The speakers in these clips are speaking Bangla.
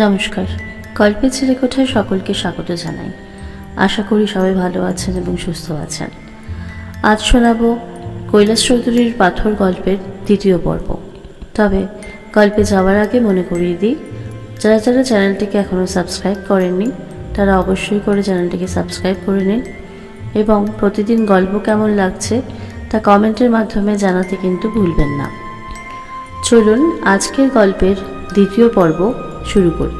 নমস্কার। গল্পের চিলেকোঠায় সকলকে স্বাগত জানাই। আশা করি সবাই ভালো আছেন এবং সুস্থ আছেন। আজ শোনাব কৈলাস চৌধুরীর পাথর গল্পের দ্বিতীয় পর্ব। তবে গল্পে যাওয়ার আগে মনে করিয়ে দিই, যারা যারা চ্যানেলটিকে এখনও সাবস্ক্রাইব করেননি তারা অবশ্যই করে চ্যানেলটিকে সাবস্ক্রাইব করে নিন এবং প্রতিদিন গল্প কেমন লাগছে তা কমেন্টের মাধ্যমে জানাতে কিন্তু ভুলবেন না। চলুন আজকের গল্পের দ্বিতীয় পর্ব শুরু করি।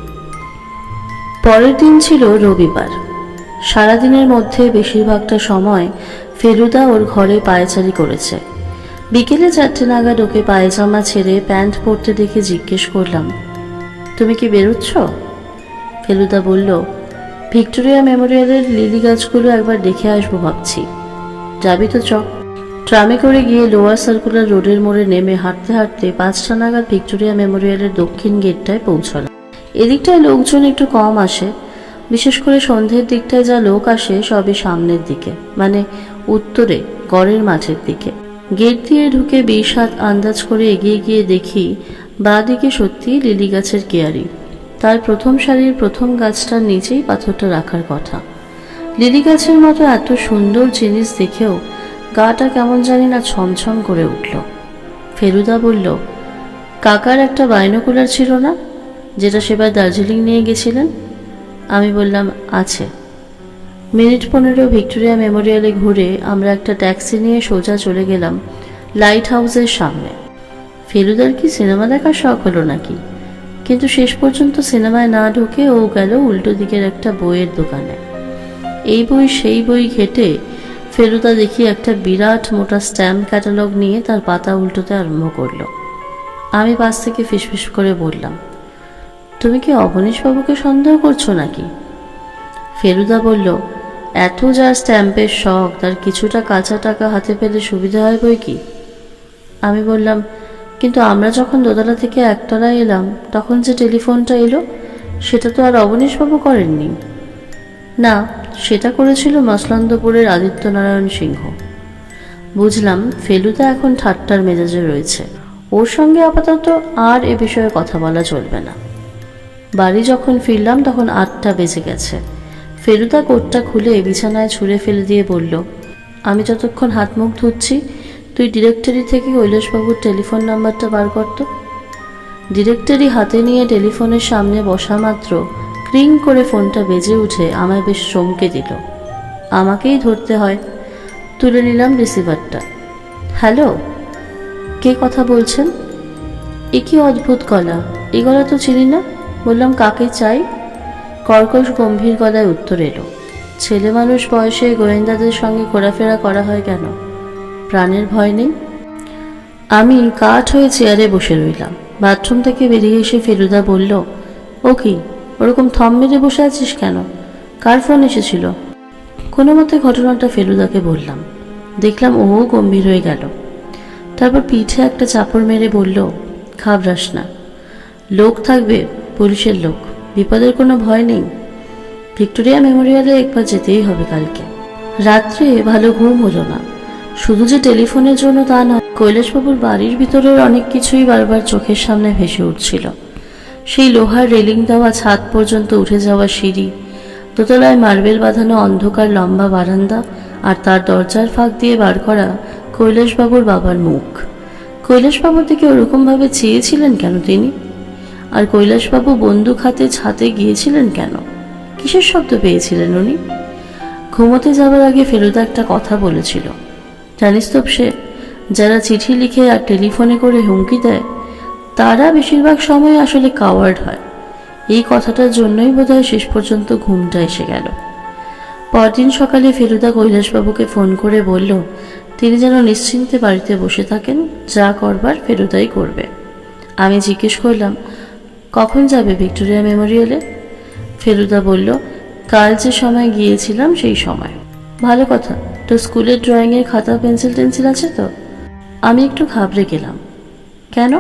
পরের দিন ছিল রবিবার। সারাদিনের মধ্যে বেশিরভাগটা সময় ফেলুদা ওর ঘরে পায়চারি করেছে। বিকেলে 4টে নাগাদ ওকে পায়জামা ছেড়ে প্যান্ট পরতে দেখে জিজ্ঞেস করলাম, তুমি কি বেরোচ্ছ? ফেলুদা বলল, ভিক্টোরিয়া মেমোরিয়ালের লিলি গাছগুলো একবার দেখে আসবো ভাবছি। যাবি তো চ। ট্রামে করে গিয়ে লোয়ার সার্কুলার রোডের মোড়ে নেমে হাঁটতে হাঁটতে 5টা নাগাদ ভিক্টোরিয়া মেমোরিয়ালের দক্ষিণ গেটটায় পৌঁছলাম। এদিকটায় লোকজন একটু কম আসে, বিশেষ করে সন্ধ্যের দিকটায় যা লোক আসে সবই সামনের দিকে, মানে উত্তরে গড়ের মাঠের দিকে। গেট দিয়ে ঢুকে 20 হাত আন্দাজ করে এগিয়ে গিয়ে দেখি বাঁ দিকে সত্যি লিলি গাছের কেয়ারি। তার প্রথম সারির প্রথম গাছটার নিচেই পাথরটা রাখার কথা। লিলি গাছের মতো এত সুন্দর জিনিস দেখেও গাটা কেমন জানি না ছমছম করে উঠল। ফেলুদা বলল, কাকার একটা বাইনোকুলার ছিল না, যেটা সেবার দার্জিলিং নিয়ে গেছিলেন? আমি বললাম, আছে। মিনিট 15 ভিক্টোরিয়া মেমোরিয়ালে ঘুরে আমরা একটা ট্যাক্সি নিয়ে সোজা চলে গেলাম লাইট হাউসের সামনে। ফেলুদার কি সিনেমা দেখার শখ হলো নাকি? কিন্তু শেষ পর্যন্ত সিনেমায় না ঢুকে ও গেল উল্টো দিকের একটা বইয়ের দোকানে। এই বই সেই বই ঘেটে ফেলুদা দেখি একটা বিরাট মোটা স্ট্যাম্প ক্যাটালগ নিয়ে তার পাতা উল্টোতে আরম্ভ করলো। আমি পাশ থেকে ফিসফিস করে বললাম, তুমি কি অবনীশবাবুকে সন্দেহ করছো নাকি? ফেলুদা বলল, এত যা স্ট্যাম্পের শখ, তার কিছুটা কাঁচা টাকা হাতে পেলে সুবিধা হয় বই কি। আমি বললাম, কিন্তু আমরা যখন দোতলা থেকে একতলায় এলাম তখন যে টেলিফোনটা এলো সেটা তো আর অবনীশবাবু করেননি। না, সেটা করেছিল মসলন্দপুরের আদিত্যনারায়ণ সিংহ। বুঝলাম ফেলুদা এখন ঠাট্টার মেজাজে রয়েছে, ওর সঙ্গে আপাতত আর এ বিষয়ে কথা বলা চলবে না। বাড়ি যখন ফিরলাম তখন 8টা বেজে গেছে। ফেলুদা কোটটা খুলে বিছানায় ছুঁড়ে ফেলে দিয়ে বলল, আমি যতক্ষণ হাত মুখ ধুচ্ছি তুই ডিরেক্টরি থেকে কৈলাসবাবুর টেলিফোন নাম্বারটা বার করতো। ডিরেক্টরি হাতে নিয়ে টেলিফোনের সামনে বসা মাত্র ক্রিং করে ফোনটা বেজে উঠে আমায় বেশ চমকে দিল। আমাকেই ধরতে হয়। তুলে নিলাম রিসিভারটা। হ্যালো, কে কথা বলছেন? এ কি অদ্ভুত গলা, এই গলা তো চিনি না। বললাম, কাকে চাই? কর্কশ গম্ভীর গলায় উত্তর এলো, ছেলে মানুষ বয়সে গোয়েন্দাদের সঙ্গে ঘোরাফেরা করা হয় কেন? প্রাণের ভয় নেই? আমি কাঠ হয়ে চেয়ারে বসে রইলাম। বাথরুম থেকে বেরিয়ে এসে ফেলুদা বলল, ও কি ওরকম থম মেরে বসে আছিস কেন? কার ফোন এসেছিল? কোনো মতে ঘটনাটা ফেলুদাকে বললাম। দেখলাম ও গম্ভীর হয়ে গেল। তারপর পিঠে একটা চাপড় মেরে বলল, ঘাবড়াস না, লোক থাকবে, পুলিশের লোক, বিপদের কোনো ভয় নেই। ভিক্টোরিয়া মেমোরিয়ালে একবার যেতেই হবে কালকে। রাত্রে ভালো ঘুম হলো না। শুধু যে টেলিফোনের জন্য তা নয়, কৈলাসবাবুর বাড়ির ভিতরের অনেক কিছুই বারবার চোখের সামনে ভেসে উঠছিল। সেই লোহার রেলিং দেওয়া ছাদ পর্যন্ত উঠে যাওয়া সিঁড়ি, দোতলায় মার্বেল বাঁধানো অন্ধকার লম্বা বারান্দা, আর তার দরজার ফাঁক দিয়ে বার করা কৈলাসবাবুর বাবার মুখ। কৈলাসবাবুর দিকে ওরকমভাবে চেয়েছিলেন কেন তিনি? আর কৈলাসবাবু বন্দুক হাতে ছাদে গিয়েছিলেন কেন? কিসের শব্দ পেয়েছিলেন উনি? ঘুমোতে যাবার আগে ফেলুদা একটা কথা বলেছিল, জানিস তো সে, যারা চিঠি লিখে আর টেলিফোনে করে হুমকি দেয় তারা বেশিরভাগ সময় আসলে কাওয়ার্ড হয়। এই কথাটার জন্যই বোধহয় শেষ পর্যন্ত ঘুমটা এসে গেল। পরদিন সকালে ফেলুদা কৈলাসবাবুকে ফোন করে বলল তিনি যেন নিশ্চিন্তে বাড়িতে বসে থাকেন, যা করবার ফেলুদাই করবে। আমি জিজ্ঞেস করলাম, কখন যাবে ভিক্টোরিয়া মেমোরিয়ালে? ফেলুদা বলল, কাল যে সময় গিয়েছিলাম সেই সময়। ভালো কথা, তো স্কুলের ড্রয়িংয়ের খাতা পেন্সিল টেন্সিল আছে তো? আমি একটু ঘাবড়ে গেলাম। কেন,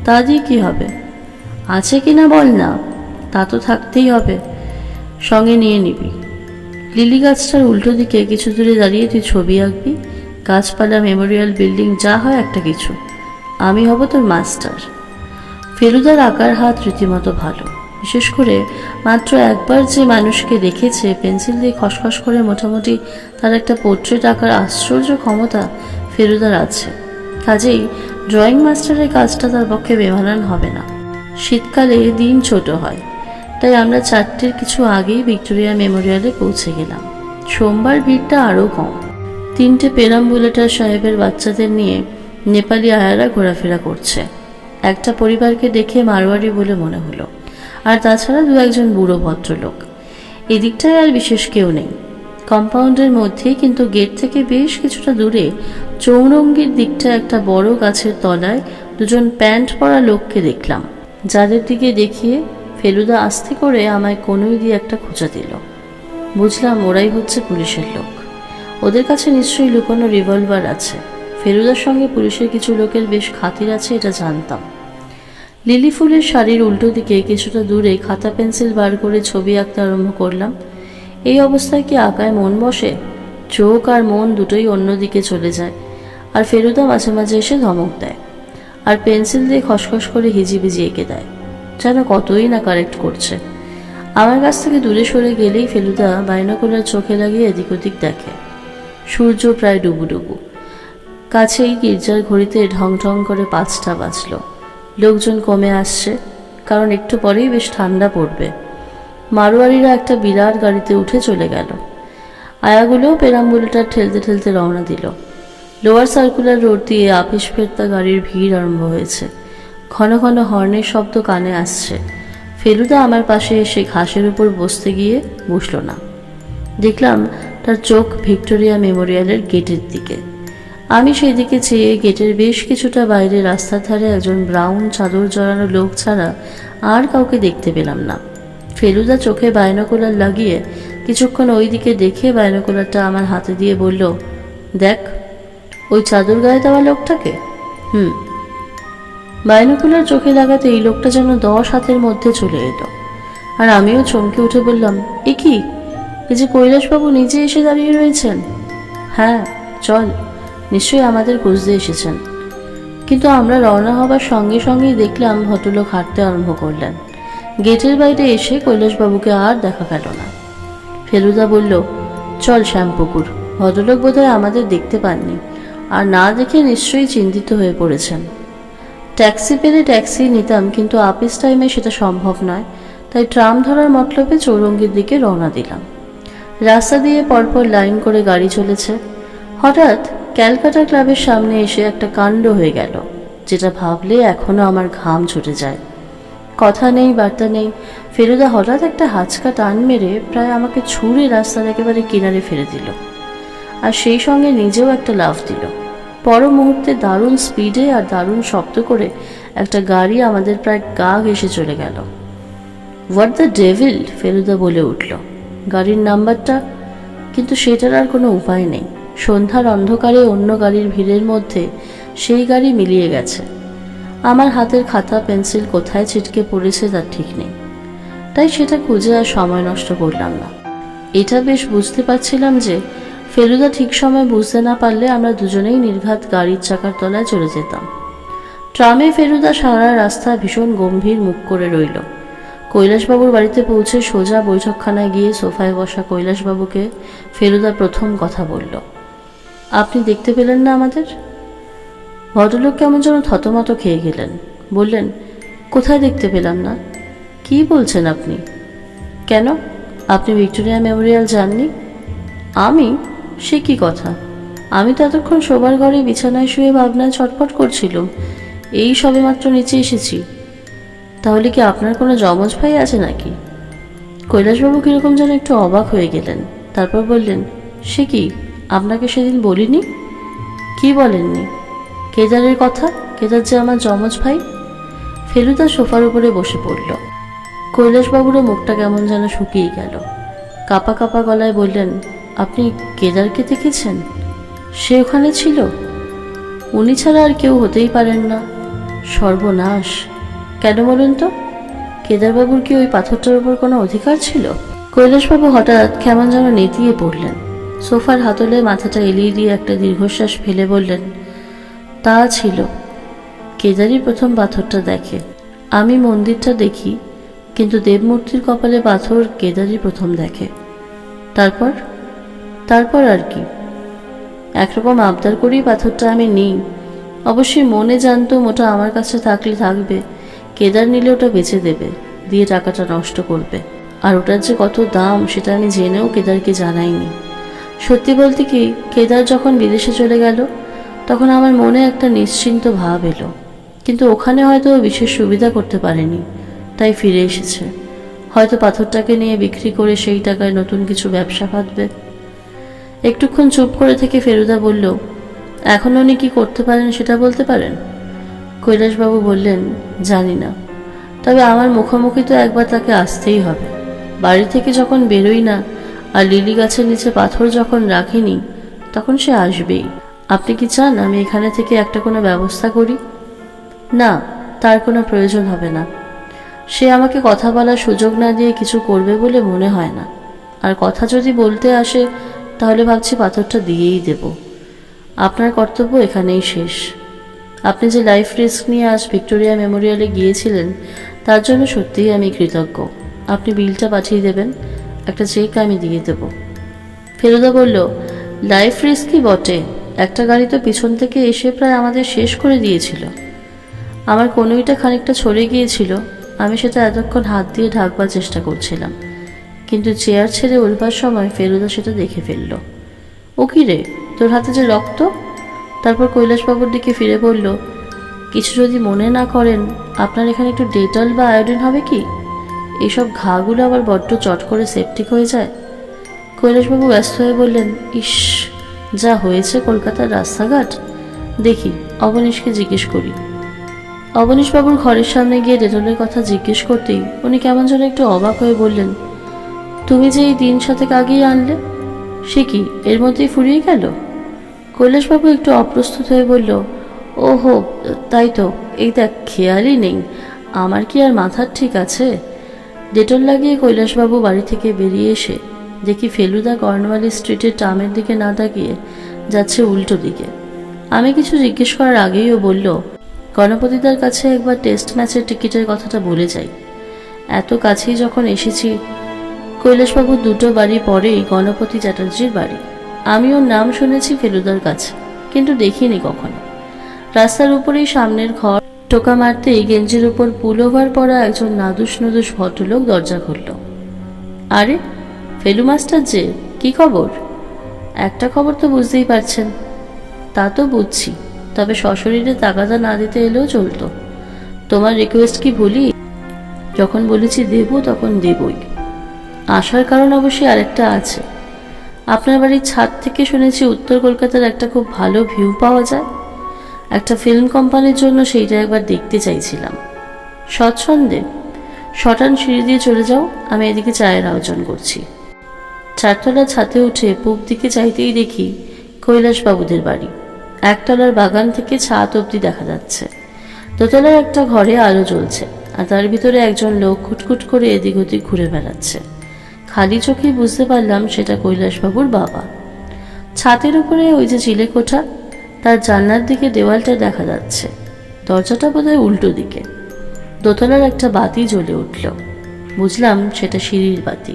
তা দিয়ে কী হবে? আছে কি না বল না। তা তো থাকতেই হবে, সঙ্গে নিয়ে নিবি। লিলি গাছটার উল্টো দিকে কিছু দূরে দাঁড়িয়ে তুই ছবি আঁকবি, গাছপালা, মেমোরিয়াল, বিল্ডিং, যা হয় একটা কিছু। আমি হব তোর মাস্টার। ফেলুদার আঁকার হাত রীতিমতো ভালো, বিশেষ করে মাত্র একবার যে মানুষকে দেখেছে পেন্সিল দিয়ে খসখস করে মোটামুটি তার একটা পোর্ট্রেট আঁকার আশ্চর্য ক্ষমতা ফেলুদার আছে। কাজেই ড্রয়িং মাস্টারের কাজটা তার পক্ষে বেমানান হবে না। শীতকালে দিন ছোট হয়, তাই আমরা 4টের কিছু আগেই ভিক্টোরিয়া মেমোরিয়ালে পৌঁছে গেলাম। সোমবার ভিড়টা আরও কম। 3টে পেরাম্বুলেটার সাহেবের বাচ্চাদের নিয়ে নেপালি আয়ারা ঘোরাফেরা করছে। একটা পরিবারকে দেখে মারোয়ারি বলে মনে হলো, আর তাছাড়া 2-1 বুড়ো ভদ্রলোক। এদিকটায় আর বিশেষ কেউ নেই। কম্পাউন্ডের মধ্যেই, কিন্তু গেট থেকে বেশ কিছুটা দূরে চৌরঙ্গির দিকটা একটা বড় গাছের তলায় 2জন প্যান্ট পরা লোককে দেখলাম, যাদের দিকে দেখিয়ে ফেলুদা আস্তে করে আমায় কনুই দিয়ে একটা খোঁচা দিল। বুঝলাম ওরাই হচ্ছে পুলিশের লোক। ওদের কাছে নিশ্চয়ই লুকোনো রিভলভার আছে। ফেলুদার সঙ্গে পুলিশের কিছু লোকের বেশ খাতির আছে, এটা জানতাম। লিলি ফুলের শাড়ির উল্টো দিকে কিছুটা দূরে খাতা পেন্সিল বার করে ছবি আঁকতে আরম্ভ করলাম। এই অবস্থায় কি আঁকায় মন বসে? চোখ আর মন দুটোই অন্যদিকে চলে যায়। আর ফেলুদা মাঝে মাঝে এসে ধমক দেয়, আর পেন্সিল দিয়ে খসখস করে হিজিবিজি এঁকে দেয়, যেন কতই না কারেক্ট করছে। আমার কাছ থেকে দূরে সরে গেলেই ফেলুদা বাইনোকুলার চোখে লাগিয়ে এদিক ওদিক দেখে। সূর্য প্রায় ডুবুডুবু। কাছেই গির্জার ঘড়িতে ঢং ঢং করে 5টা বাজল। লোকজন কমে আসছে, কারণ একটু পরেই বেশ ঠান্ডা পড়বে। মারোয়ারিরা একটা বিরাট গাড়িতে উঠে চলে গেল। আয়াগুলোও পেরাম্বুলেটার ঠেলতে ঠেলতে রওনা দিল। লোয়ার সার্কুলার রোড দিয়ে আপিস ফেরতা গাড়ির ভিড় আরম্ভ হয়েছে। ঘন ঘন হর্নের শব্দ কানে আসছে। ফেলুদা আমার পাশে এসে ঘাসের উপর বসতে গিয়ে বসল না। দেখলাম তার চোখ ভিক্টোরিয়া মেমোরিয়ালের গেটের দিকে। আমি সেই দিকে চেয়ে গেটের বেশ কিছুটা বাইরে রাস্তার ধারে একজন ব্রাউন চাদর জড়ানো লোক ছাড়া আর কাউকে দেখতে পেলাম না। ফেলুদা চোখে বাইনোকুলার লাগিয়ে কিছুক্ষণ ওই দিকে দেখে বাইনোকুলারটা আমার হাতে দিয়ে বলল, দেখ ওই চাদর গায়ে দেওয়া লোকটাকে। বাইনোকুলার চোখে লাগাতে এই লোকটা যেন 10 হাতের মধ্যে চলে এলো। আর আমিও চমকে উঠে বললাম, এ কি, এই যে কৈলাসবাবু নিজে এসে দাঁড়িয়ে রয়েছেন। হ্যাঁ চল, নিশ্চয়ই আমাদের খুঁজতে এসেছেন। কিন্তু আমরা রওনা হবার সঙ্গে সঙ্গেই দেখলাম ভদ্রলোক হাঁটতে আরম্ভ করলেন। গেটের বাইরে এসে কৈলাসবাবুকে আর দেখা গেল না। ফেলুদা বলল, চল শ্যামপুকুর। ভদ্রলোক বোধহয় আমাদের দেখতে পাননি, আর না দেখে নিশ্চয়ই চিন্তিত হয়ে পড়েছেন। ট্যাক্সি পেলে ট্যাক্সি নিতাম, কিন্তু আপিস টাইমে সেটা সম্ভব নয়, তাই ট্রাম ধরার মতলবে চৌরঙ্গির দিকে রওনা দিলাম। রাস্তা দিয়ে পরপর লাইন করে গাড়ি চলেছে। হঠাৎ ক্যালকাটা ক্লাবের সামনে এসে একটা কাণ্ড হয়ে গেল, যেটা ভাবলে এখনো আমার ঘাম ছুটে যায়। কথা নেই বার্তা নেই, ফেলুদা হঠাৎ একটা হাঁচকা টান মেরে প্রায় আমাকে ছুঁড়ে রাস্তার একেবারে কিনারে ফেলে দিল, আর সেই সঙ্গে নিজেও একটা লাফ দিল। পর মুহূর্তে দারুণ স্পিডে আর দারুণ শব্দ করে একটা গাড়ি আমাদের প্রায় গা ঘেঁষে চলে গেল। হোয়াট দ্য ডেভিল, ফেলুদা বলে উঠল। গাড়ির নাম্বারটা, কিন্তু সেটার আর কোনো উপায় নেই। সন্ধ্যার অন্ধকারে অন্য গাড়ির ভিড়ের মধ্যে সেই গাড়ি মিলিয়ে গেছে। আমার হাতের খাতা পেন্সিল কোথায় ছিটকে পড়েছে তার ঠিক নেই, তাই সেটা খুঁজে আর সময় নষ্ট করলাম না। এটা বেশ বুঝতে পারছিলাম যে ফেলুদা ঠিক সময় বুঝতে না পারলে আমরা দুজনেই নির্ঘাত গাড়ির চাকার তলায় চলে যেতাম। ট্রামে ফেলুদা সারা রাস্তা ভীষণ গম্ভীর মুখ করে রইল। কৈলাসবাবুর বাড়িতে পৌঁছে সোজা বৈঠকখানায় গিয়ে সোফায় বসা কৈলাসবাবুকে ফেলুদা প্রথম কথা বলল, আপনি দেখতে পেলেন না আমাদের? ভদ্রলোক কেমন যেন থতমত খেয়ে গেলেন। বললেন, কোথায় দেখতে পেলাম না? কি বলছেন আপনি? কেন, আপনি ভিক্টোরিয়া মেমোরিয়াল যাননি? আমি? সে কি কথা? আমি তো এতক্ষণ শোবার ঘরে বিছানায় শুয়ে ভাবনায় ছটফট করছিলাম, এই সবে মাত্র নিচে এসেছি। তাহলে কি আপনার কোনো যমজ ভাই আছে নাকি? কৈলাসবাবু কীরকম যেন একটু অবাক হয়ে গেলেন। তারপর বললেন, সে কি, আপনাকে সেদিন বলিনি? কি বলেননি? কেদারের কথা, কেদার যে আমার যমজ ভাই। ফেলুদা সোফার উপরে বসে পড়ল। কৈলাসবাবুরও মুখটা কেমন যেন শুকিয়ে গেল। কাপা কাপা গলায় বললেন, আপনি কেদারকে দেখেছেন? সে ওখানে ছিল? উনি ছাড়া আর কেউ হতেই পারেন না। সর্বনাশ! কেন বলুন তো? কেদারবাবুর কি ওই পাথরটার উপর কোনো অধিকার ছিল? কৈলাসবাবু হঠাৎ কেমন যেন নেতিয়ে পড়লেন। সোফার হাতলে মাথাটা এলিয়ে দিয়ে একটা দীর্ঘশ্বাস ফেলে বললেন, তা ছিল। কেদারই প্রথম পাথরটা দেখে। আমি মন্দিরটা দেখি, কিন্তু দেবমূর্তির কপালে পাথর কেদারই প্রথম দেখে। তারপর তারপর আর কি, একরকম আবদার করেই পাথরটা আমি নিই। অবশ্যই মনে জানতো ওটা আমার কাছে থাকলে থাকবে, কেদার নিলে ওটা বেচে দেবে, দিয়ে টাকাটা নষ্ট করবে। আর ওটার যে কত দাম সেটা আমি জেনেও কেদারকে জানাইনি। সত্যি বলতে কি, কেদার যখন বিদেশে চলে গেল তখন আমার মনে একটা নিশ্চিন্ত ভাব এলো, কিন্তু ওখানে হয়তো বিশেষ সুবিধা করতে পারেনি, তাই ফিরে এসেছে। হয়তো পাথরটাকে নিয়ে বিক্রি করে সেই টাকায় নতুন কিছু ব্যবসা পাতবে। একটুক্ষণ চুপ করে থেকে ফেলুদা বলল, এখন উনি কি করতে পারেন সেটা বলতে পারেন? কৈলাসবাবু বললেন, জানি না, তবে আমার মুখোমুখি তো একবার তাকে আসতেই হবে। বাড়ি থেকে যখন বেরোই না আর লিলি গাছের নিচে পাথর যখন রাখিনি, তখন সে আসবেই। আপনি কি চান আমি এখানে থেকে একটা কোনো ব্যবস্থা করি? না, তার কোনো প্রয়োজন হবে না। সে আমাকে কথা বলার সুযোগ না দিয়ে কিছু করবে বলে মনে হয় না। আর কথা যদি বলতে আসে তাহলে ভাবছি পাথরটা দিয়েই দেব। আপনার কর্তব্য এখানেই শেষ। আপনি যে লাইফ রিস্ক নিয়ে আজ ভিক্টোরিয়া মেমোরিয়ালে গিয়েছিলেন তার জন্য সত্যিই আমি কৃতজ্ঞ। আপনি বিলটা পাঠিয়ে দেবেন, একটা চেক আমি দিয়ে দেব। ফেলুদা বলল, লাইফ রিস্কই বটে, একটা গাড়ি তো পিছন থেকে এসে প্রায় আমাদের শেষ করে দিয়েছিল। আমার কনুইটা খানিকটা ছড়ে গিয়েছিল, আমি সেটা এতক্ষণ হাত দিয়ে ঢাকবার চেষ্টা করছিলাম, কিন্তু চেয়ার ছেড়ে উঠবার সময় ফেলুদা সেটা দেখে ফেলল। ও কি রে, তোর হাতে যে রক্ত! তারপর কৈলাসবাবুর দিকে ফিরে বলল, কিছু যদি মনে না করেন, আপনার এখানে একটু ডেটল বা আয়োডিন হবে কি? এইসব ঘাগুলো আবার বড্ড চট করে সেপটিক হয়ে যায়। কৈলাসবাবু ব্যস্ত হয়ে বললেন, ইস, যা হয়েছে কলকাতার রাস্তাঘাট! দেখি অবনীশকে জিজ্ঞেস করি। অবনীশবাবুর ঘরের সামনে গিয়ে ডেটলের কথা জিজ্ঞেস করতেই উনি কেমন যেন একটু অবাক হয়ে বললেন, তুমি যে এই 3-7 আগেই আনলে, সে কি এর মধ্যেই ফুরিয়ে গেল? কৈলাসবাবু একটু অপ্রস্তুত হয়ে বলল, ওহো, তাই তো, এই দেখ, খেয়ালই নেই, আমার কি আর মাথার ঠিক আছে? ডেটল লাগিয়ে কৈলাসবাবু বাড়ি থেকে বেরিয়ে এসে দেখি ফেলুদা কর্নওয়ালি স্ট্রিটের ট্রামের দিকে না তাকিয়ে যাচ্ছে উল্টো দিকে। আমি কিছু জিজ্ঞেস করার আগেই ও বলল, গণপতিদার কাছে একবার টেস্ট ম্যাচের টিকিটের কথাটা বলে যাই। এত কাছেই যখন এসেছি। কৈলাসবাবুর 2টো বাড়ি পরেই গণপতি চ্যাটার্জির বাড়ি। আমি ওর নাম শুনেছি ফেলুদার কাছে, কিন্তু দেখিনি কখনো। রাস্তার উপরেই সামনের ঘর, টোকা মারতেই গেঞ্জির উপর পুলোভার পরা একজন নাদুস নুদুস ভদ্রলোক দরজা খুলল। আরে ফেলু মাস্টার যে, কি খবর? একটা খবর তো বুঝতেই পারছেন। তা তো বুঝছি, তবে সশরীরে তাগাদা না দিতে এলেও চলতো। তোমার রিকোয়েস্ট কি ভুলি? যখন বলেছি দেব তখন দেবই। আসার কারণ অবশ্যই আরেকটা আছে। আপনার বাড়ির ছাদ থেকে শুনেছি উত্তর কলকাতার একটা খুব ভালো ভিউ পাওয়া যায়। একটা ফিল্ম কোম্পানির জন্য সেইটা একবার দেখতে চাইছিলাম। স্বচ্ছন্দে শটান সিঁড়ি দিয়ে চলে যাও, আমি এদিকে চায়ের আয়োজন করছি। 4তলার ছাদে উঠে পূব দিকে চাইতেই দেখি কৈলাসবাবুদের বাড়ি। 1তলার বাগান থেকে ছাদ অবধি দেখা যাচ্ছে। 2তলার একটা ঘরে আলো জ্বলছে, আর তার ভিতরে একজন লোক খুটখুট করে এদিক ওদিক ঘুরে বেড়াচ্ছে। খালি চোখেই বুঝতে পারলাম সেটা কৈলাসবাবুর বাবা। ছাদের উপরে ওই যে চিলে কোঠা, তার জানলার দিকে দেওয়ালটা দেখা যাচ্ছে। দরজাটা বোধহয় উল্টো দিকে। 2তলার একটা বাতি জ্বলে উঠল, বুঝলাম সেটা সিঁড়ির বাতি।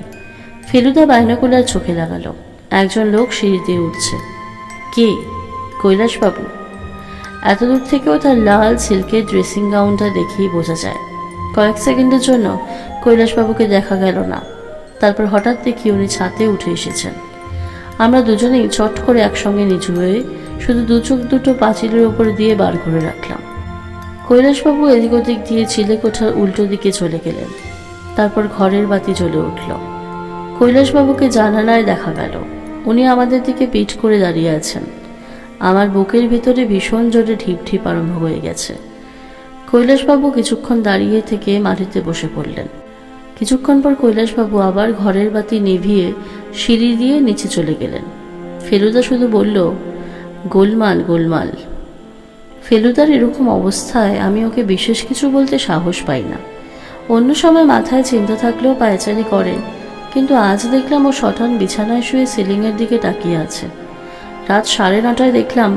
ফেলুদা বাইনোকুলার চোখে লাগালো। একজন লোক সিঁড়ি দিয়ে উঠছে। কে? কৈলাসবাবু। এত দূর থেকেও তার লাল সিল্কের ড্রেসিং গাউনটা দেখেই বোঝা যায়। কয়েক সেকেন্ডের জন্য কৈলাসবাবুকে দেখা গেল না। তারপর হঠাৎ দেখি উনি ছাদে উঠে এসেছেন। আমরা দুজনেই চট করে একসঙ্গে নিচু হয়ে শুধু 2 চোখ দুটো পাঁচিলের ওপর দিয়ে বার করে রাখলাম। কৈলাসবাবু এদিক ওদিক দিয়ে চিলে কোঠার উল্টো দিকে চলে গেলেন। তারপর ঘরের বাতি জ্বলে উঠল। কৈলাসবাবুকে জানালায় দেখা গেল। উনি আমাদের দিকে পিঠ করে দাঁড়িয়ে আছেন। আমার বুকের ভিতরে ভীষণ জোরে ঢিপ ঢিপ আরম্ভ হয়ে গেছে। কৈলাসবাবু কিছুক্ষণ দাঁড়িয়ে থেকে মাটিতে বসে পড়লেন। কিছুক্ষণ পর কৈলাসবাবু আবার ঘরের বাতি নিভিয়ে সিঁড়ি দিয়ে নিচে চলে গেলেন। ফেলুদা শুধু বলল, গোলমাল গোলমাল। ফেলুদার এরকম অবস্থায় আমি ওকে বিশেষ কিছু বলতে সাহস পাই না। অন্য সময় মাথায় চিন্তা থাকলেও পায়চারি করে, কিন্তু আজ দেখলাম ও শটান বিছানায় শুয়ে সিলিংয়ের দিকে তাকিয়ে আছে। রাত 9:30টায় দেখলাম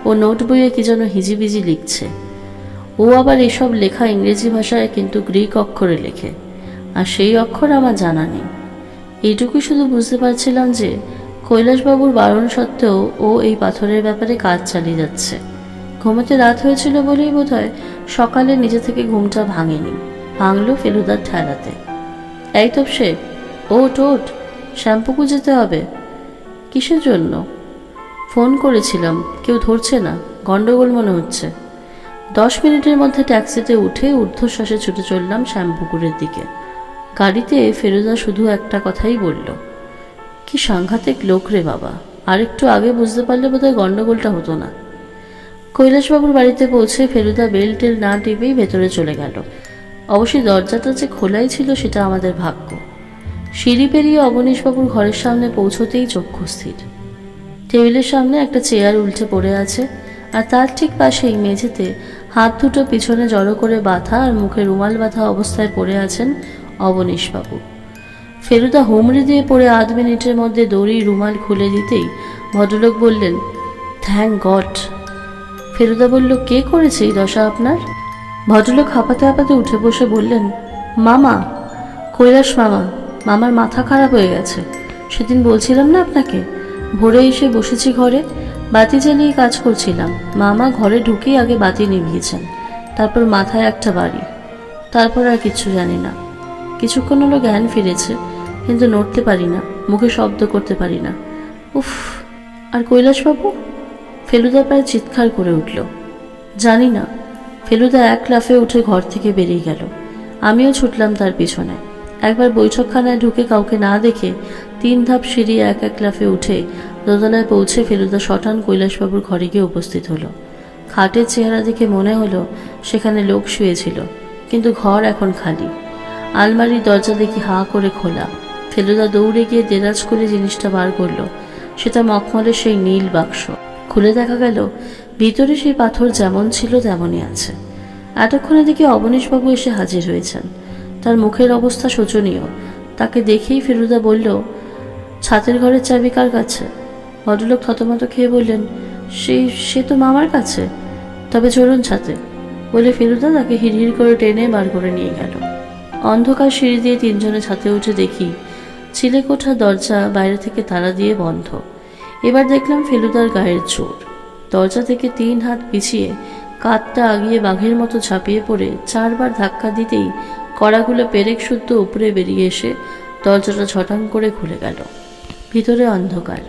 ও নোট বইয়ে কি যেন হিজিবিজি লিখছে। ও আবার এসব লেখা ইংরেজি ভাষায়, কিন্তু গ্রিক অক্ষরে লেখে। আর সেই অক্ষর আমার জানা নেই। এইটুকুই শুধু বুঝতে পারছিলাম যে কৈলাসবাবুর বারণ সত্ত্বেও ও এই পাথরের ব্যাপারে কাজ চালিয়ে যাচ্ছে। ঘুমোতে রাত হয়েছিল বলেই বোধহয় সকালে নিজে থেকে ঘুমটা ভাঙেনি, ভাঙল ফেলুদার ঠেলাতে। এই তোপসে, ওঠ ওঠ, শ্যাম্পুকু যেতে হবে। কিসের জন্য? ফোন করেছিলাম, কেউ ধরছে না, গন্ডগোল মনে হচ্ছে। 10 মিনিটের মধ্যে ট্যাক্সিতে উঠে ঊর্ধ্বশ্বাসে ছুটে চললাম শ্যামপুকুরের দিকে। গাড়িতে ফেরুদা শুধু একটা কথাই বলল, কি সাংঘাতিক লোক রে বাবা, আর একটু আগে বুঝতে পারলে বোধহয় গন্ডগোলটা হতো না। কৈলাসবাবুর বাড়িতে পৌঁছে ফেলুদা বেল টেল না টিপেই ভেতরে চলে গেল। অবশ্যই দরজাটা যে খোলাই ছিল সেটা আমাদের ভাগ্য। সিঁড়ি পেরিয়ে অবনীশবাবুর ঘরের সামনে পৌঁছতেই চক্ষু স্থির। টেবিলের সামনে একটা চেয়ার উল্টে পড়ে আছে, আর তার ঠিক পাশেই মেঝেতে হাত দুটো পিছনে জড়ো করে বাঁধা আর মুখে রুমাল বাঁধা অবস্থায় পড়ে আছেন অবনীশবাবু। ফেলুদা হুমড়ি দিয়ে পড়ে 8 মিনিটের মধ্যে দড়ি রুমাল খুলে দিতেই ভদ্রলোক বললেন, থ্যাংক গড। ফেলুদা বলল, কে করেছে এই দশা আপনার? ভদ্রলোক হাঁপাতে হাঁপাতে উঠে বসে বললেন, মামা, কৈলাস মামা। মামার মাথা খারাপ হয়ে গেছে। সেদিন বলছিলাম না আপনাকে, ভোরে এসে বসেছি ঘরে, বাতি জ্বালিয়ে কাজ করছিলাম। মামা ঘরে ঢুকেই আগে বাতি নিভিয়েছেন, তারপর মাথায় একটা বাড়ি, তারপর আর কিচ্ছু জানি না। কিছুক্ষণ হলো জ্ঞান ফিরেছে, কিন্তু নড়তে পারি না, মুখে শব্দ করতে পারি না। উফ! আর কৈলাসবাবু? ফেলুদা প্রায় চিৎকার করে উঠল। জানি না। ফেলুদা এক লাফে উঠে ঘর থেকে বেরিয়ে গেল। আমিও ছুটলাম তার পিছনে। একবার বৈঠকখানায় ঢুকে কাউকে না দেখে 3 ধাপ সিঁড়ি এক এক লাফে উঠে দোতলায় পৌঁছে ফেলুদা শটান কৈলাসবাবুর ঘরে গিয়ে উপস্থিত হলো। খাটের চেহারা দেখে মনে হলো সেখানে লোক শুয়েছিল, কিন্তু ঘর এখন খালি। আলমারির দরজা দেখি হাঁ করে খোলা। ফেলুদা দৌড়ে গিয়ে দেরাজ করে জিনিসটা বার করলো। সেটা মখমলের সেই নীল বাক্স। খুলে দেখা গেল ভিতরে সেই পাথর যেমন ছিল তেমনই আছে। এতক্ষণে দেখি অবনীশবাবু এসে হাজির হয়েছেন। তার মুখের অবস্থা শোচনীয়। তাকে দেখেই ফেলুদা বলল, ছাতের ঘরের চাবি কার কাছে? ভদ্রলোক থতমত খেয়ে বললেন, সে তো মামার কাছে। তবে চলুন ছাতে, বলে ফেলুদা তাকে হিড়হিড় করে টেনে বার করে নিয়ে গেল। অন্ধকার সিঁড়ি দিয়ে 3 জনে ছাতে উঠে দেখি চিলেকোঠার দরজা বাইরে থেকে তালা দিয়ে বন্ধ। এবার দেখলাম ফেলুদার গায়ের জোর। দরজা থেকে 3 হাত পিছিয়ে কাঠটা আগিয়ে বাঘের মতো ঝাঁপিয়ে পড়ে 4 বার ধাক্কা দিতেই কড়াগুলো পেরেক শুদ্ধ উপরে বেরিয়ে এসে দরজাটা ছটাং করে খুলে গেল। ভিতরে অন্ধকার।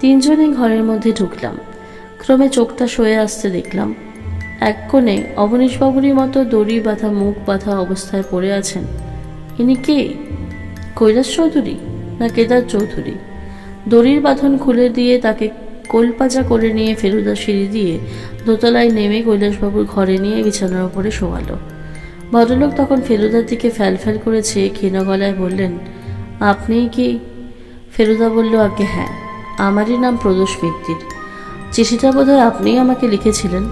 3 জনেই ঘরের মধ্যে ঢুকলাম। ক্রমে চোখটা সয়ে আসতে দেখলাম এক কোণে অবনীশবাবুরই মতো দড়ি বাঁধা, মুখ বাঁধা অবস্থায় পড়ে আছেন। ইনি কে? কৈলাস চৌধুরী না কেদার চৌধুরী? দড়ির বাঁধন খুলে দিয়ে তাকে কোলপাজা করে নিয়ে ফেলুদা সিঁড়ি দিয়ে দোতলায় নেমে কৈলাসবাবুর ঘরে নিয়ে বিছানার উপরে শোয়ালো। ভদ্রলোক তখন ফেলুদার দিকে ফ্যাল করে চেয়ে ক্ষীণ গলায় বললেন, আপনিই কি? ফেলুদা বলল, আগে হ্যাঁ, আমারই নাম প্রদোষ মিত্তির। চিঠিটা বোধহয় আপনিই আমাকে লিখেছিলেন,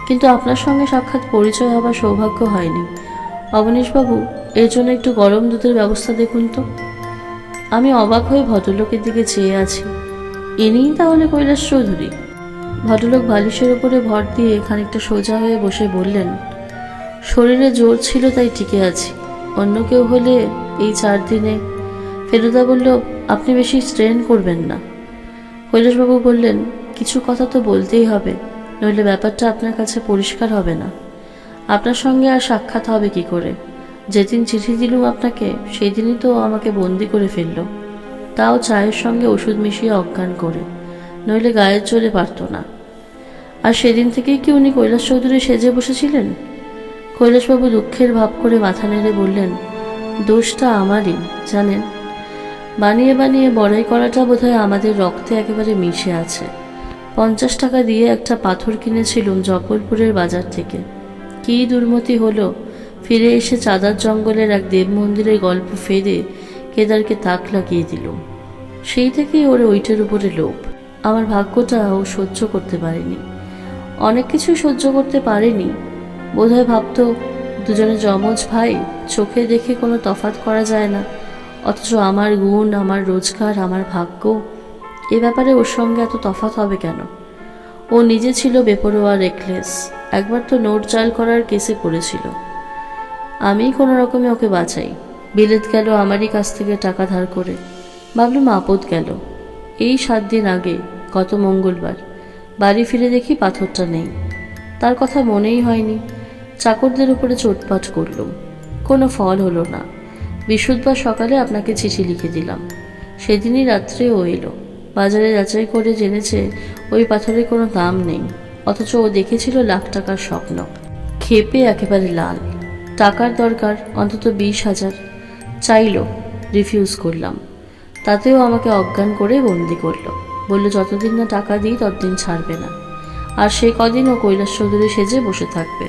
কিন্তু আপনার সঙ্গে সাক্ষাৎ পরিচয় হবার সৌভাগ্য হয়নি। অবনীশবাবু, এর জন্য একটু গরম দুধের ব্যবস্থা দেখুন তো। আমি অবাক হয়ে ভদ্রলোকের দিকে চেয়ে আছি। ইনিই তাহলে কৈলাস চৌধুরী? ভদ্রলোক বালিশের উপরে ভর দিয়ে খানিকটা সোজা হয়ে বসে বললেন, শরীরে জোর ছিল তাই টিকে আছি, অন্য কেউ হলে এই 4 দিনে। ফেলুদা বলল, আপনি বেশি স্ট্রেন করবেন না। কৈলাসবাবু বললেন, কিছু কথা তো বলতেই হবে, নইলে ব্যাপারটা আপনার কাছে পরিষ্কার হবে না। আপনার সঙ্গে আর সাক্ষাৎ হবে কি করে? যেদিন চিঠি দিলুম আপনাকে, সেই দিনই তো আমাকে বন্দি করে ফেলল, তাও চায়ের সঙ্গে ওষুধ মিশিয়ে অজ্ঞান করে, নইলে গায়ের জোরে পারত না। আর সেদিন থেকেই কি উনি কৈলাস চৌধুরী সেজে বসেছিলেন? কৈলাসবাবু দুঃখের ভাব করে মাথা নেড়ে বললেন, দোষটা আমারই, জানেন। বানিয়ে বানিয়ে বড়াই করাটা বোধহয় আমাদের রক্তে একেবারে মিশে আছে। 50 টাকা দিয়ে একটা পাথর কিনেছিলুম জব্বলপুরের বাজার থেকে। কী দুর্মতি হলো, ফিরে এসে চাঁদার জঙ্গলের এক দেব মন্দিরের গল্প ফেলে কেদারকে তাক লাগিয়ে দিলুম। সেই থেকেই ওর ওইটার উপরে লোভ। আমার ভাগ্যটা ও সহ্য করতে পারেনি, অনেক কিছুই সহ্য করতে পারেনি। বোধহয় ভাবত দুজনে যমজ ভাই, চোখে দেখে কোনো তফাৎ করা যায় না, অথচ আমার গুণ, আমার রোজগার, আমার ভাগ্য, এ ব্যাপারে ওর সঙ্গে এত তফাৎ হবে কেন? ও নিজে ছিল বেপরোয়া, রেকলেস। একবার তো নোট জাল করার কেসে পড়েছিল। আমি কোনো রকমে ওকে বাঁচাই, বিলেত গেল আমারই কাছ থেকে টাকা ধার করে। ভাবলাম আপদ গেল। এই 7 দিন আগে, গত মঙ্গলবার, বাড়ি ফিরে দেখি পাথরটা নেই। তার কথা মনেই হয়নি। চাকরদের উপরে চোটপাট করলুম, কোনো ফল হলো না। বৃহস্পতিবার সকালে আপনাকে চিঠি লিখে দিলাম। সেদিনই রাত্রে ও এলো। বাজারে যাচাই করে জেনেছে ওই পাথরের কোনো দাম নেই, অথচ ও দেখেছিল লাখ টাকার স্বপ্ন। ক্ষেপে একেবারে লাল। টাকার দরকার অন্তত 20,000। চাইল, রিফিউজ করলাম। তাতেও আমাকে অজ্ঞান করে বন্দি করলো। বলল যতদিন না টাকা দিই ততদিন ছাড়বে না। আর সেই কদিন ও কৈলাস চৌধুরী সেজে বসে থাকবে,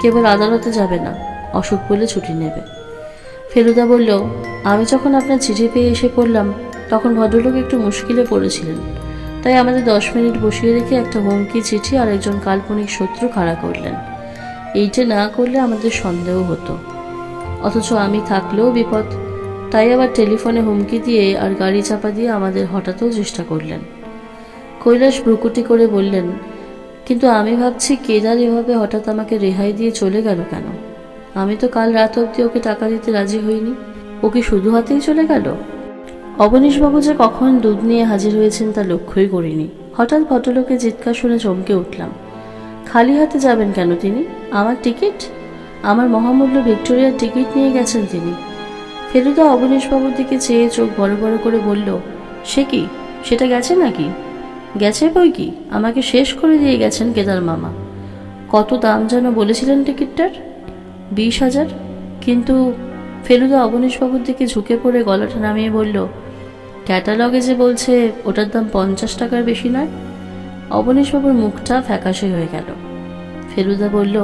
কেবল আদালতে যাবে না, অসুখ বলে ছুটি নেবে। ফেলুদা বলল, আমি যখন আপনার চিঠি পেয়ে এসে পড়লাম তখন ভদ্রলোক একটু মুশকিলে পড়েছিলেন, তাই আমাদের 10 মিনিট বসিয়ে রেখে একটা হুমকি চিঠি আর একজন কাল্পনিক শত্রু খাড়া করলেন। এইটা না করলে আমাদের সন্দেহ হতো, অথচ আমি থাকলেও বিপদ। তাই আবার টেলিফোনে হুমকি দিয়ে আর গাড়ি চাপা দিয়ে আমাদের হঠাৎও চেষ্টা করলেন। কৈলাস ভ্রুকুটি করে বললেন, কিন্তু আমি ভাবছি কেদার এভাবে হঠাৎ আমাকে রেহাই দিয়ে চলে গেল কেন? আমি তো কাল রাত অবধি ওকে টাকা দিতে রাজি হইনি। ও কি শুধু হাতেই চলে গেল? অবনীশবাবু যে কখন দুধ নিয়ে হাজির হয়েছেন তা লক্ষ্যই করিনি। হঠাৎ ভদ্রলোকের চিৎকার শুনে চমকে উঠলাম। খালি হাতে যাবেন কেন তিনি? আমার টিকিট, আমার মহামূল্য ভিক্টোরিয়ার টিকিট নিয়ে গেছেন তিনি। ফেলুদা অবনীশবাবুর দিকে চেয়ে চোখ বড় বড় করে বলল, সে কি, সেটা গেছে নাকি? গেছে বই কি, আমাকে শেষ করে দিয়ে গেছেন কেদার মামা। কত দাম যেন বলেছিলেন টিকিটটার? 20,000। কিন্তু ফেলুদা অবনীশবাবুর দিকে ঝুঁকে পড়ে গলাটা নামিয়ে বলল, ক্যাটালগে যে বলছে ওটার দাম 50 টাকার বেশি নয়। অবনীশবাবুর মুখটা ফ্যাকাশে হয়ে গেল। ফেলুদা বলল,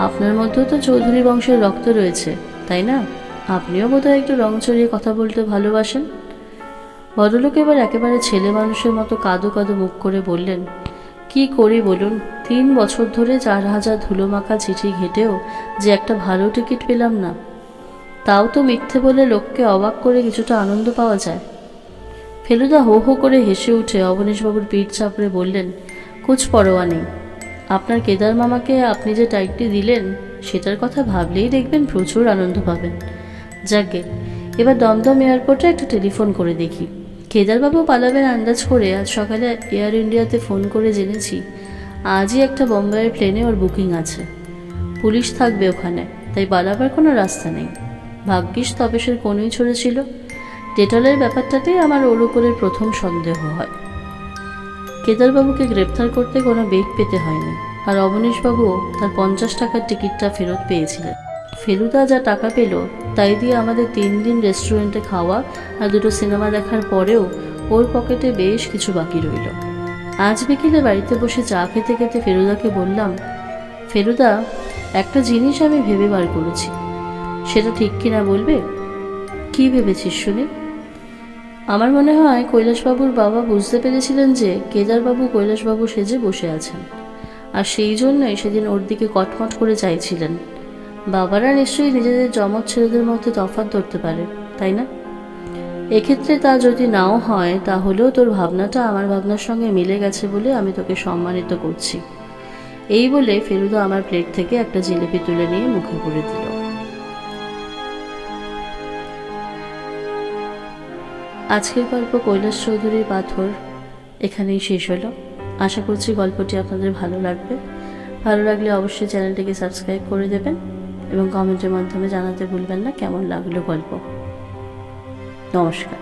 আপনার মধ্যেও তো চৌধুরী বংশের রক্ত রয়েছে, তাই না? আপনিও বোধহয় একটু রং চড়িয়ে কথা বলতে ভালোবাসেন। ভদ্রলোক এবার একেবারে ছেলে মানুষের মতো কাঁদো কাঁদো মুখ করে বললেন, কি করি বলুন? 3 বছর ধরে 4,000 ধুলোমাখা চিঠি ঘেটেও যে একটা ভালো টিকিট পেলাম না। তাও তো মিথ্যে বলে লোককে অবাক করে কিছুটা আনন্দ পাওয়া যায়। ফেলুদা হো হো করে হেসে উঠে অবনীশবাবুর পিঠ চাপড়ে বললেন, কুছ পরোয়া নেই। আপনার কেদার মামাকে আপনি যে টাইটটি দিলেন সেটার কথা ভাবলেই দেখবেন প্রচুর আনন্দ পাবেন। যাকে এবার দমদম এয়ারপোর্টে একটা টেলিফোন করে দেখি। কেদারবাবু পালাবেন আন্দাজ করে আজ সকালে এয়ার ইন্ডিয়াতে ফোন করে জেনেছি আজই একটা বোম্বাইয়ের প্লেনে ওর বুকিং আছে। পুলিশ থাকবে ওখানে, তাই পালাবার কোনো রাস্তা নেই। ভাগ্যিস তপেশের কোনোই ছড়েছিল। ডেটলের ব্যাপারটাতেই আমার ওর উপরের প্রথম সন্দেহ হয়। কেদারবাবুকে গ্রেপ্তার করতে কোনো বেগ পেতে হয়নি, আর অবনীশবাবুও তার 50 টাকার টিকিটটা ফেরত পেয়েছিলেন। ফেলুদা যা টাকা পেল তাই দিয়ে আমাদের 3 দিন রেস্টুরেন্টে খাওয়া আর 2টো সিনেমা দেখার পরেও ওর পকেটে বেশ কিছু বাকি রইল। আজ বিকেলে বাড়িতে বসে চা খেতে খেতে ফেলুদাকে বললাম, ফেলুদা, একটা জিনিস আমি ভেবে বার করেছি, সেটা ঠিক কিনা বলবে? কি ভেবেছিস শুনি? আমার মনে হয় কৈলাসবাবুর বাবা বুঝতে পেরেছিলেন যে কেদারবাবু কৈলাসবাবু সেজে বসে আছেন, আর সেই জন্যই সেদিন ওর দিকে কটমট করে চাইছিলেন। বাবারা নিশ্চয়ই নিজেদের জমজ ছেলেদের মধ্যে তফাৎ ধরতে পারে, তাই না? এক্ষেত্রে তা যদি নাও হয় তাহলেও তোর ভাবনাটা আমার ভাবনার সঙ্গে মিলে গেছে বলে আমি তোকে সম্মানিত করছি। এই বলে ফেলুদা আমার প্লেট থেকে একটা জিলিপি তুলে নিয়ে মুখে পুরে দিল। আজকের গল্প কৈলাস চৌধুরীর পাথর এখানেই শেষ হলো। আশা করছি গল্পটি আপনাদের ভালো লাগবে। ভালো লাগলে অবশ্যই চ্যানেলটিকে সাবস্ক্রাইব করে দেবেন এবং কমেন্টের মাধ্যমে জানাতে ভুলবেন না কেমন লাগলো গল্প। নমস্কার।